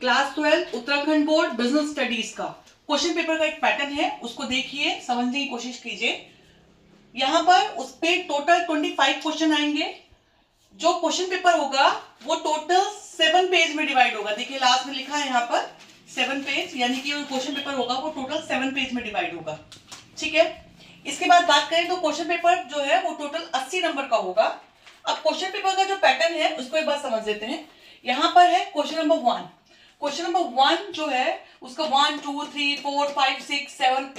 Class 12 Uttarakhand board business studies का question paper का एक पैटर्न है, उसको देखिए, समझने की कोशिश कीजिए। यहाँ पर उस पे टोटल 25 क्वेश्चन आएंगे। जो क्वेश्चन पेपर होगा वो टोटल 7 पेज में डिवाइड होगा। देखिए लास्ट में लिखा है यहाँ पर 7 पेज, यानी कि जो क्वेश्चन पेपर होगा वो टोटल 7 पेज में डिवाइड होगा। ठीक है, इसके बाद बात करें तो क्वेश्चन पेपर जो है वो टोटल 80 नंबर का होगा। अब क्वेश्चन पेपर का जो पैटर्न है उसको एक बार समझ लेते हैं। यहाँ पर है क्वेश्चन नंबर 1। क्वेश्चन नंबर 1 जो है उसका 1 2 3 4 5 6 7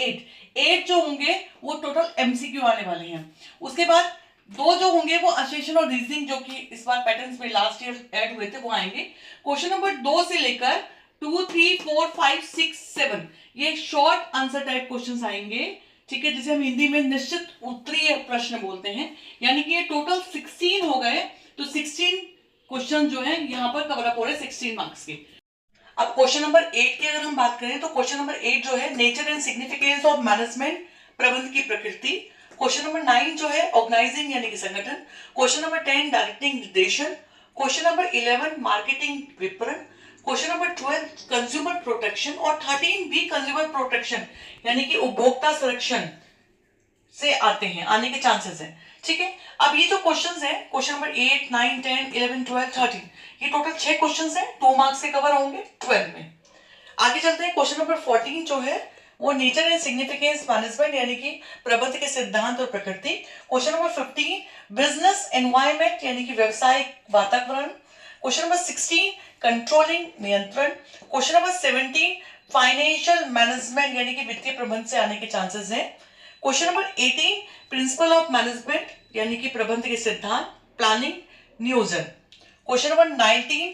8 जो होंगे वो टोटल एमसीक्यू आने वाले हैं। उसके बाद दो जो होंगे वो असोसिएशन और रीजनिंग, जो कि इस बार पैटर्न्स में लास्ट ईयर ऐड हुए थे, वो आएंगे। क्वेश्चन नंबर 2 से लेकर 2 3 4 5 6 7 ये शॉर्ट आंसर टाइप क्वेश्चंस आएंगे। ठीक है, जिसे हम हिंदी में निश्चित उत्तरीय प्रश्न बोलते हैं। यानी कि ये टोटल 16 हो गए, तो 16 क्वेश्चन जो है यहाँ पर कवर अप हो रहे 16 मार्क्स के। अब क्वेश्चन नंबर 8 की अगर हम बात करें तो क्वेश्चन नंबर 8 जो है nature and significance of management, प्रबंध की प्रकृति। क्वेश्चन नंबर 9 जो है ऑर्गेनाइजिंग यानी कि संगठन। क्वेश्चन नंबर 10 डायरेक्टिंग निर्देशन। क्वेश्चन नंबर 11 मार्केटिंग विपणन। क्वेश्चन नंबर 12 कंज्यूमर प्रोटेक्शन और 13 भी कंज्यूमर प्रोटेक्शन यानी कि उपभोक्ता संरक्षण से आते हैं, आने के चांसेस हैं। ठीक है, अब ये जो क्वेश्चंस हैं क्वेश्चन नंबर 8 9 10 11 12 13 ये टोटल 6 क्वेश्चंस हैं, 2 मार्क्स से कवर होंगे 12 में। आगे चलते हैं, क्वेश्चन नंबर 14 जो है वो नेचर एंड सिग्निफिकेंस मैनेजमेंट यानी कि प्रबंध के सिद्धांत और प्रकृति। क्वेश्चन नंबर 15 बिजनेस एनवायरनमेंट यानी कि व्यवसायिक वातावरण। क्वेश्चन नंबर 16 कंट्रोलिंग नियंत्रण। क्वेश्चन नंबर 17 फाइनेंशियल मैनेजमेंट यानी कि वित्तीय प्रबंध से आने के चांसेस हैं। Question number 18 principle of management यानी कि प्रबंध के सिद्धांत, प्लानिंग, नियोजन। क्वेश्चन नंबर 19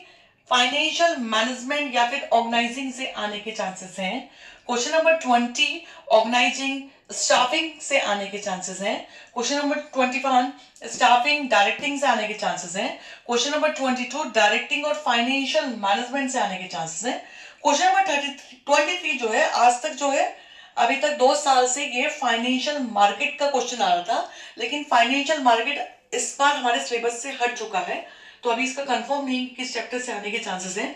फाइनेंशियल मैनेजमेंट या फिर ऑर्गेनाइजिंग से आने के चांसेस हैं। क्वेश्चन नंबर 20 ऑर्गेनाइजिंग स्टाफिंग से आने के चांसेस हैं। क्वेश्चन नंबर 21 स्टाफिंग डायरेक्टिंग से आने के चांसेस हैं। क्वेश्चन नंबर 22 डायरेक्टिंग और फाइनेंशियल मैनेजमेंट से आने के चांसेस हैं। क्वेश्चन नंबर 23 जो है आज तक जो है अभी तक 2 साल से ये फाइनेंशियल मार्केट का क्वेश्चन आ रहा था, लेकिन फाइनेंशियल मार्केट इस बार हमारे सिलेबस से हट चुका है, तो अभी इसका कंफर्म नहीं किस चैप्टर से आने के चांसेस हैं।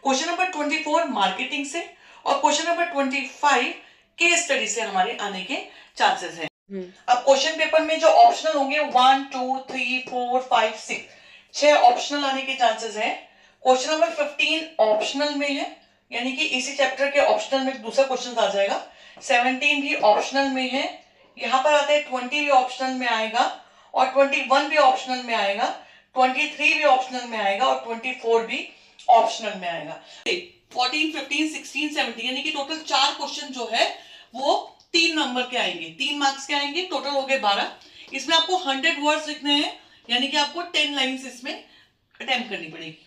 क्वेश्चन नंबर 24 मार्केटिंग से और क्वेश्चन नंबर 25 केस स्टडी से हमारे आने के चांसेस हैं। अब क्वेश्चन पेपर में जो ऑप्शनल होंगे 1 2 3 4 5 6 ऑप्शनल आने के चांसेस हैं। क्वेश्चन नंबर 15 ऑप्शनल में है, यानी कि इसी चैप्टर के ऑप्शनल में दूसरा क्वेश्चन आ जाएगा। 17 भी ऑप्शनल में है, यहाँ पर आता है 20 भी ऑप्शनल में आएगा और 21 भी ऑप्शनल में आएगा, 23 भी ऑप्शनल में आएगा और 24 भी ऑप्शनल में आएगा। 14 15 16 17 यानी कि टोटल 4 क्वेश्चन जो है वो 3 नंबर के आएंगे, 3 मार्क्स के आएंगे, टोटल हो गए 12। इसमें आपको 100 वर्ड्स लिखने हैं, यानी कि आपको 10 लाइन्स इसमें अटेम्प्ट करनी पड़ेगी।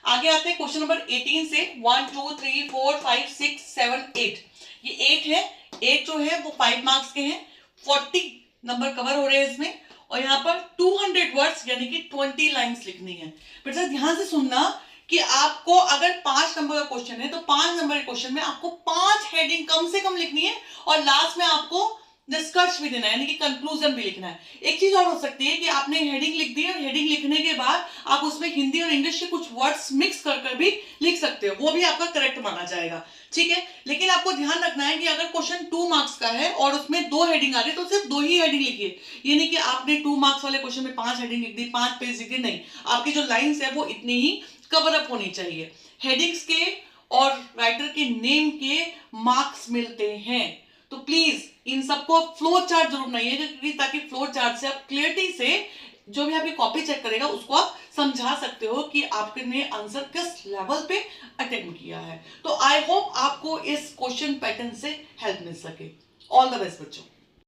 आगे आते हैं क्वेश्चन नंबर 18 से 1 2 3 4 5 6 7 8 ये 8 है। 8 जो है वो 5 मार्क्स के हैं, 40 नंबर कवर हो रहे हैं इसमें और यहाँ पर 200 वर्ड्स यानी कि 20 लाइंस लिखनी है। बेटा ध्यान से सुनना कि आपको अगर 5 नंबर का क्वेश्चन है तो 5 नंबर के क्वेश्चन में आपको 5 हेडिंग कम से कम लिखनी है और लास्ट में आपको निष्कर्ष भी देना है, यानी कि कंक्लूजन भी लिखना है। एक चीज और हो सकती है कि आपने हेडिंग लिख दी और हेडिंग लिखने के बाद आप उसमें हिंदी और इंग्लिश के कुछ वर्ड्स मिक्स कर कर भी लिख सकते हो, वो भी आपका करेक्ट माना जाएगा। ठीक है, लेकिन आपको ध्यान रखना है कि अगर क्वेश्चन 2 मार्क्स का है और उसमें 2 हेडिंग आ रही है तो सिर्फ 2 ही हेडिंग लिखिए। ये नहीं कि आपने 2 मार्क्स वाले क्वेश्चन में 5 हेडिंग लिख दी, 5 पेज लिख दी, नहीं, आपकी जो लाइन्स है वो इतनी ही कवर अप होनी चाहिए। हेडिंग्स के और राइटर के नेम के मार्क्स मिलते हैं, तो प्लीज इन सबको फ्लो चार्ट जरूर बनाइए, ताकि फ्लो चार्ट से आप क्लियरिटी से जो भी आपकी कॉपी चेक करेगा उसको आप समझा सकते हो कि आपने आंसर किस लेवल पे अटेम्प्ट किया है। तो आई होप आपको इस क्वेश्चन पैटर्न से हेल्प मिल सके। ऑल द बेस्ट बच्चों।